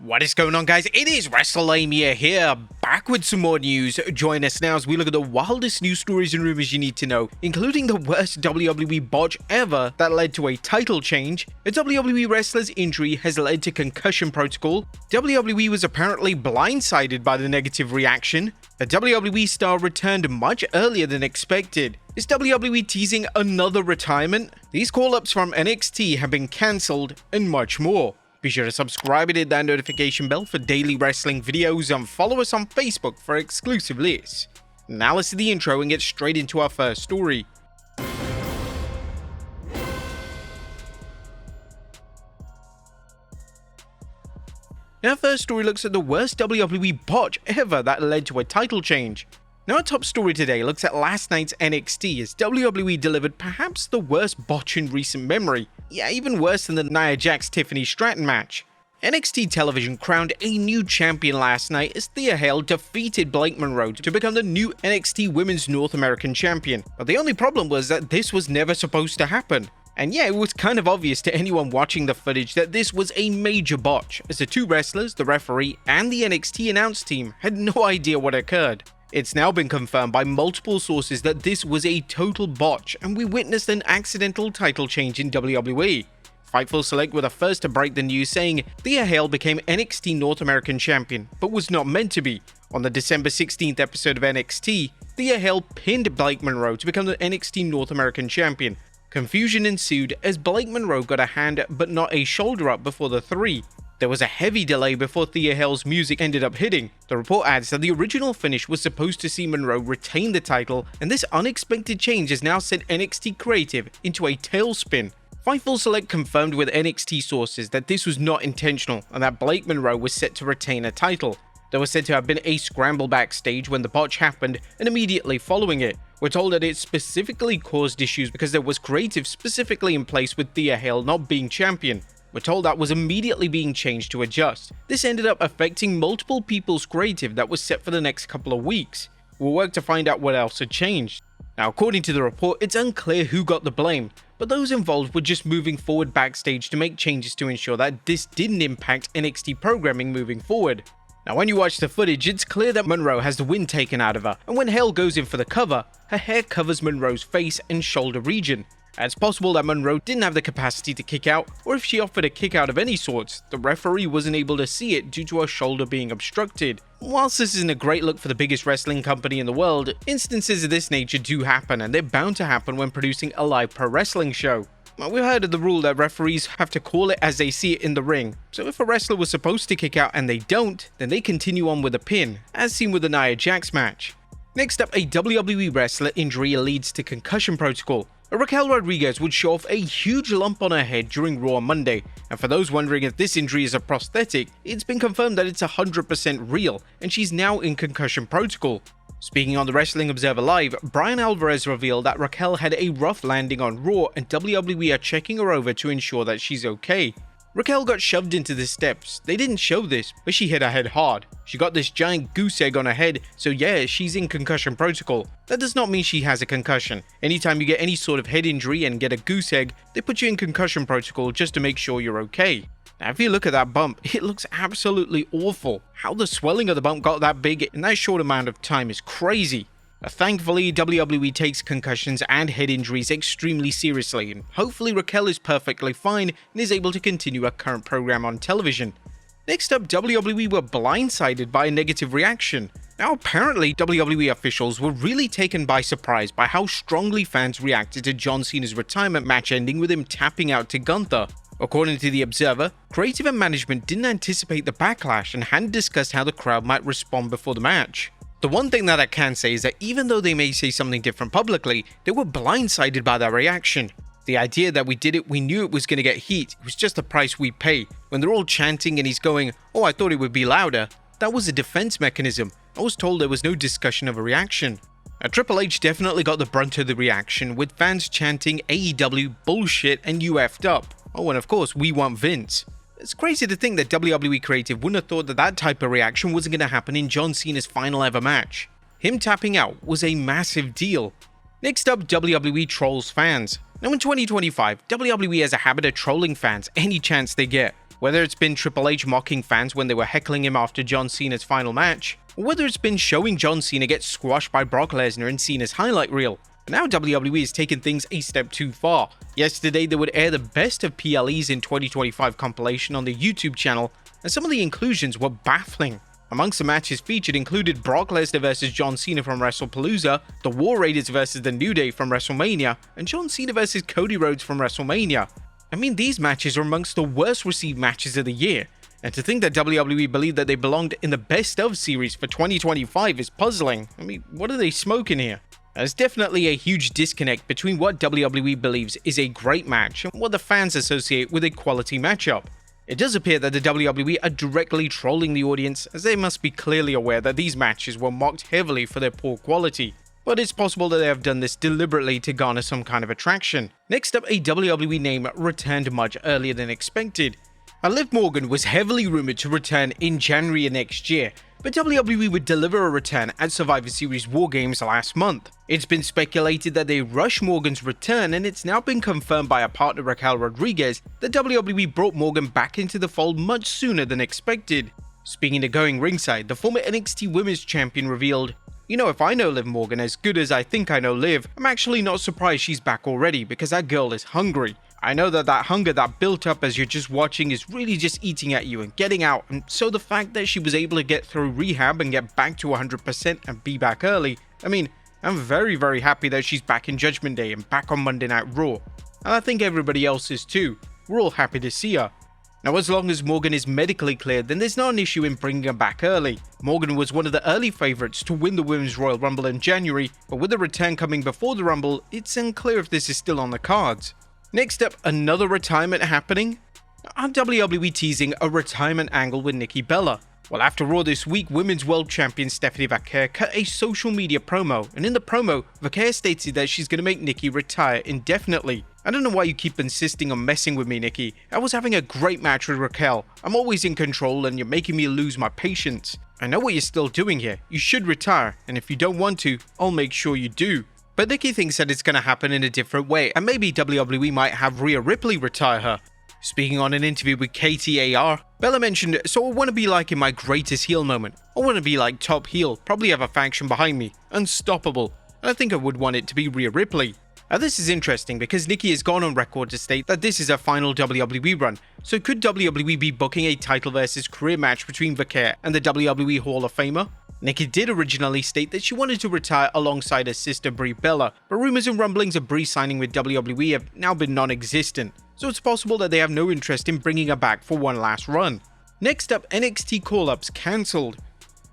What is going on, guys? It is Wrestlelamia here, back with some more news. Join us now as we look at the wildest news stories and rumors you need to know, including the worst WWE botch ever that led to a title change, a WWE wrestler's injury has led to concussion protocol, WWE was apparently blindsided by the negative reaction, a WWE star returned much earlier than expected, is WWE teasing another retirement, these call-ups from NXT have been cancelled, and much more. Be sure to subscribe and hit that notification bell for daily wrestling videos and follow us on Facebook for exclusive lists. Now let's do the intro and get straight into our first story. Our first story looks at the worst WWE botch ever that led to a title change. Now our top story today looks at last night's NXT as WWE delivered perhaps the worst botch in recent memory. Yeah, even worse than the Nia Jax-Tiffany Stratton match. NXT television crowned a new champion last night as Thea Hale defeated Blake Monroe to become the new NXT Women's North American Champion. But the only problem was that this was never supposed to happen. And yeah, it was kind of obvious to anyone watching the footage that this was a major botch, as the two wrestlers, the referee, and the NXT announce team had no idea what occurred. It's now been confirmed by multiple sources that this was a total botch and we witnessed an accidental title change in WWE. Fightful Select were the first to break the news, saying Thea Hale became NXT North American Champion, but was not meant to be. On the December 16th episode of NXT, Thea Hale pinned Blake Monroe to become the NXT North American Champion. Confusion ensued as Blake Monroe got a hand but not a shoulder up before the three. There was a heavy delay before Thea Hale's music ended up hitting. The report adds that the original finish was supposed to see Monroe retain the title, and this unexpected change has now sent NXT Creative into a tailspin. Fightful Select confirmed with NXT sources that this was not intentional and that Blake Monroe was set to retain a title. There was said to have been a scramble backstage when the botch happened and immediately following it. We're told that it specifically caused issues because there was creative specifically in place with Thea Hale not being champion. We're told that was immediately being changed to adjust. This ended up affecting multiple people's creative that was set for the next couple of weeks. We'll work to find out what else had changed. Now, according to the report, it's unclear who got the blame, but those involved were just moving forward backstage to make changes to ensure that this didn't impact NXT programming moving forward. Now, when you watch the footage, it's clear that Monroe has the wind taken out of her, and when Hale goes in for the cover, her hair covers Monroe's face and shoulder region. It's possible that Monroe didn't have the capacity to kick out, or if she offered a kick out of any sorts, the referee wasn't able to see it due to her shoulder being obstructed. Whilst this isn't a great look for the biggest wrestling company in the world, instances of this nature do happen, and they're bound to happen when producing a live pro wrestling show. We've heard of the rule that referees have to call it as they see it in the ring, so if a wrestler was supposed to kick out and they don't, then they continue on with a pin, as seen with the Nia Jax match. Next up, a WWE wrestler injury leads to concussion protocol. Raquel Rodriguez would show off a huge lump on her head during Raw on Monday, and for those wondering if this injury is a prosthetic, it's been confirmed that it's 100% real, and she's now in concussion protocol. Speaking on the Wrestling Observer Live, Brian Alvarez revealed that Raquel had a rough landing on Raw and WWE are checking her over to ensure that she's okay. Raquel got shoved into the steps. They didn't show this, but she hit her head hard. She got this giant goose egg on her head, so yeah, she's in concussion protocol. That does not mean she has a concussion. Anytime you get any sort of head injury and get a goose egg, they put you in concussion protocol just to make sure you're okay. Now if you look at that bump, it looks absolutely awful. How the swelling of the bump got that big in that short amount of time is crazy. Thankfully, WWE takes concussions and head injuries extremely seriously, and hopefully Raquel is perfectly fine and is able to continue her current program on television. Next up, WWE were blindsided by a negative reaction. Now apparently, WWE officials were really taken by surprise by how strongly fans reacted to John Cena's retirement match ending with him tapping out to Gunther. According to The Observer, creative and management didn't anticipate the backlash and hadn't discussed how the crowd might respond before the match. The one thing that I can say is that even though they may say something different publicly, they were blindsided by that reaction. The idea that we did it, we knew it was going to get heat, it was just the price we pay. When they're all chanting and he's going, "Oh, I thought it would be louder," that was a defense mechanism. I was told there was no discussion of a reaction. Triple H definitely got the brunt of the reaction, with fans chanting AEW bullshit and you effed up. Oh, and of course, we want Vince. It's crazy to think that WWE Creative wouldn't have thought that that type of reaction wasn't going to happen in John Cena's final ever match. Him tapping out was a massive deal. Next up, WWE trolls fans. Now in 2025, WWE has a habit of trolling fans any chance they get. Whether it's been Triple H mocking fans when they were heckling him after John Cena's final match, or whether it's been showing John Cena get squashed by Brock Lesnar in Cena's highlight reel. But now WWE has taken things a step too far. Yesterday they would air the best of PLE's in 2025 compilation on the YouTube channel, and some of the inclusions were baffling. Amongst the matches featured included Brock Lesnar vs John Cena from WrestlePalooza, the War Raiders vs The New Day from WrestleMania, and John Cena vs Cody Rhodes from WrestleMania. I mean, these matches are amongst the worst received matches of the year, and to think that WWE believed that they belonged in the best of series for 2025 is puzzling. I mean, what are they smoking here? There's definitely a huge disconnect between what WWE believes is a great match and what the fans associate with a quality matchup. It does appear that the WWE are directly trolling the audience, as they must be clearly aware that these matches were mocked heavily for their poor quality. But it's possible that they have done this deliberately to garner some kind of attraction. Next up, a WWE name returned much earlier than expected. Liv Morgan was heavily rumored to return in January of next year, but WWE would deliver a return at Survivor Series War Games last month. It's been speculated that they rushed Morgan's return, and it's now been confirmed by her partner Raquel Rodriguez that WWE brought Morgan back into the fold much sooner than expected. Speaking of going ringside, the former NXT Women's Champion revealed, "You know, if I know Liv Morgan as good as I think I know Liv, I'm actually not surprised she's back already because that girl is hungry. I know that hunger that built up as you're just watching is really just eating at you and getting out, and so the fact that she was able to get through rehab and get back to 100% and be back early, I mean, I'm very, very happy that she's back in Judgment Day and back on Monday Night Raw. And I think everybody else is too. We're all happy to see her." Now, as long as Morgan is medically cleared, then there's not an issue in bringing her back early. Morgan was one of the early favourites to win the Women's Royal Rumble in January, but with the return coming before the Rumble, it's unclear if this is still on the cards. Next up, another retirement happening? Are WWE teasing a retirement angle with Nikki Bella? Well, after Raw this week, Women's World Champion Stephanie Vaquer cut a social media promo, and in the promo, Vaquer stated that she's going to make Nikki retire indefinitely. "I don't know why you keep insisting on messing with me, Nikki. I was having a great match with Raquel. I'm always in control and you're making me lose my patience. I know what you're still doing here. You should retire, and if you don't want to, I'll make sure you do." But Nikki thinks that it's going to happen in a different way, and maybe WWE might have Rhea Ripley retire her. Speaking on an interview with KTAR, Bella mentioned, "So I want to be like in my greatest heel moment. I want to be like top heel, probably have a faction behind me, unstoppable, and I think I would want it to be Rhea Ripley." Now this is interesting because Nikki has gone on record to state that this is her final WWE run, so could WWE be booking a title versus career match between Vaquer and the WWE Hall of Famer? Nikki did originally state that she wanted to retire alongside her sister Brie Bella, but rumors and rumblings of Brie signing with WWE have now been non-existent, so it's possible that they have no interest in bringing her back for one last run. Next up, NXT call-ups cancelled.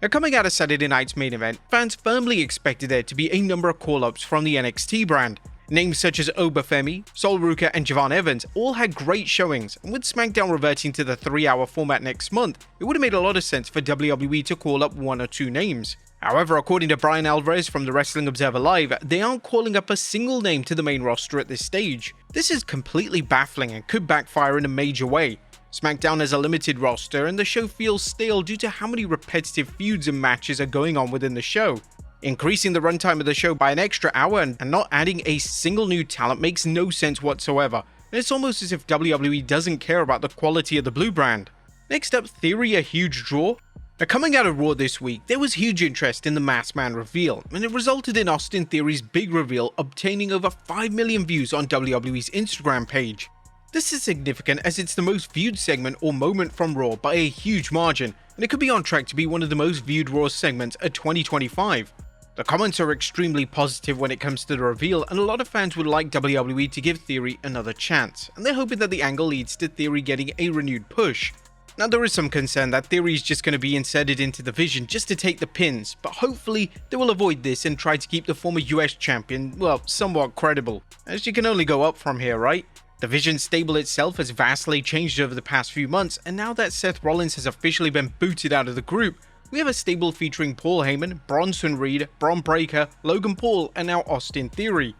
Now, coming out of Saturday night's main event, fans firmly expected there to be a number of call-ups from the NXT brand. Names such as Obafemi, Sol Ruka, and Javon Evans all had great showings, and with SmackDown reverting to the 3-hour format next month, it would have made a lot of sense for WWE to call up one or two names. However, according to Brian Alvarez from the Wrestling Observer Live, they aren't calling up a single name to the main roster at this stage. This is completely baffling and could backfire in a major way. SmackDown has a limited roster, and the show feels stale due to how many repetitive feuds and matches are going on within the show. Increasing the runtime of the show by an extra hour and not adding a single new talent makes no sense whatsoever, and it's almost as if WWE doesn't care about the quality of the blue brand. Next up, Theory, a huge draw. Now, coming out of Raw this week, there was huge interest in the Masked Man reveal, and it resulted in Austin Theory's big reveal obtaining over 5 million views on WWE's Instagram page. This is significant as it's the most viewed segment or moment from Raw by a huge margin, and it could be on track to be one of the most viewed Raw segments of 2025. The comments are extremely positive when it comes to the reveal, and a lot of fans would like WWE to give Theory another chance, and they're hoping that the angle leads to Theory getting a renewed push. Now, there is some concern that Theory is just going to be inserted into the Vision just to take the pins, but hopefully they will avoid this and try to keep the former US champion, well, somewhat credible, as you can only go up from here, right? The Vision stable itself has vastly changed over the past few months, and now that Seth Rollins has officially been booted out of the group, we have a stable featuring Paul Heyman, Bronson Reed, Bron Breakker, Logan Paul, and now Austin Theory.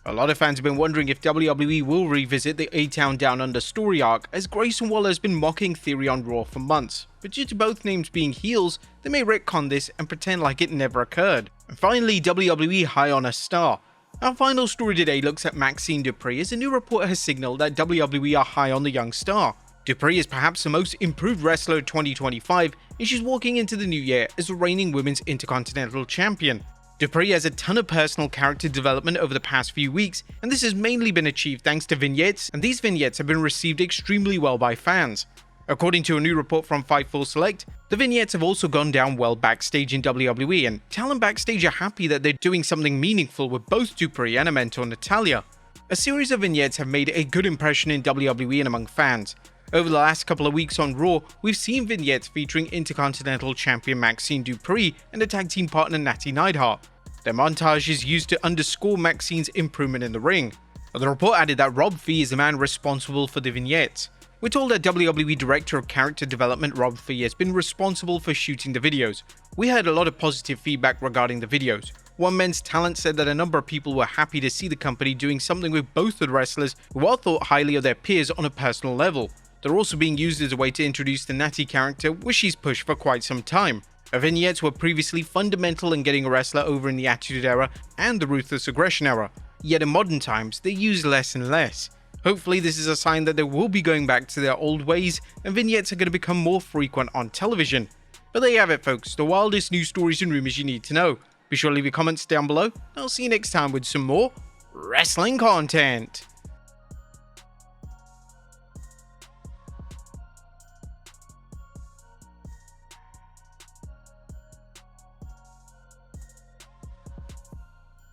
A lot of fans have been wondering if WWE will revisit the A-Town Down Under story arc, as Grayson Waller has been mocking Theory on Raw for months, but due to both names being heels, they may retcon this and pretend like it never occurred. And finally, WWE high on a star. Our final story today looks at Maxine Dupree, as a new report has signaled that WWE are high on the young star. Dupree is perhaps the most improved wrestler of 2025, and she's walking into the new year as the reigning Women's Intercontinental Champion. Dupree has a ton of personal character development over the past few weeks, and this has mainly been achieved thanks to vignettes, and these vignettes have been received extremely well by fans. According to a new report from Fightful Select, the vignettes have also gone down well backstage in WWE, and talent backstage are happy that they're doing something meaningful with both Dupree and her mentor Natalya. A series of vignettes have made a good impression in WWE and among fans. Over the last couple of weeks on Raw, we've seen vignettes featuring Intercontinental Champion Maxine Dupree and her tag team partner Natty Neidhart. Their montage is used to underscore Maxine's improvement in the ring. The report added that Rob Fee is the man responsible for the vignettes. We're told that WWE Director of Character Development Rob Fee has been responsible for shooting the videos. We heard a lot of positive feedback regarding the videos. One Men's Talent said that a number of people were happy to see the company doing something with both of the wrestlers who all thought highly of their peers on a personal level. They're also being used as a way to introduce the Natty character, which she's pushed for quite some time. Her vignettes were previously fundamental in getting a wrestler over in the Attitude Era and the Ruthless Aggression Era, yet in modern times they're used less and less. Hopefully this is a sign that they will be going back to their old ways and vignettes are going to become more frequent on television. But there you have it folks, the wildest news stories and rumors you need to know. Be sure to leave your comments down below, and I'll see you next time with some more wrestling content.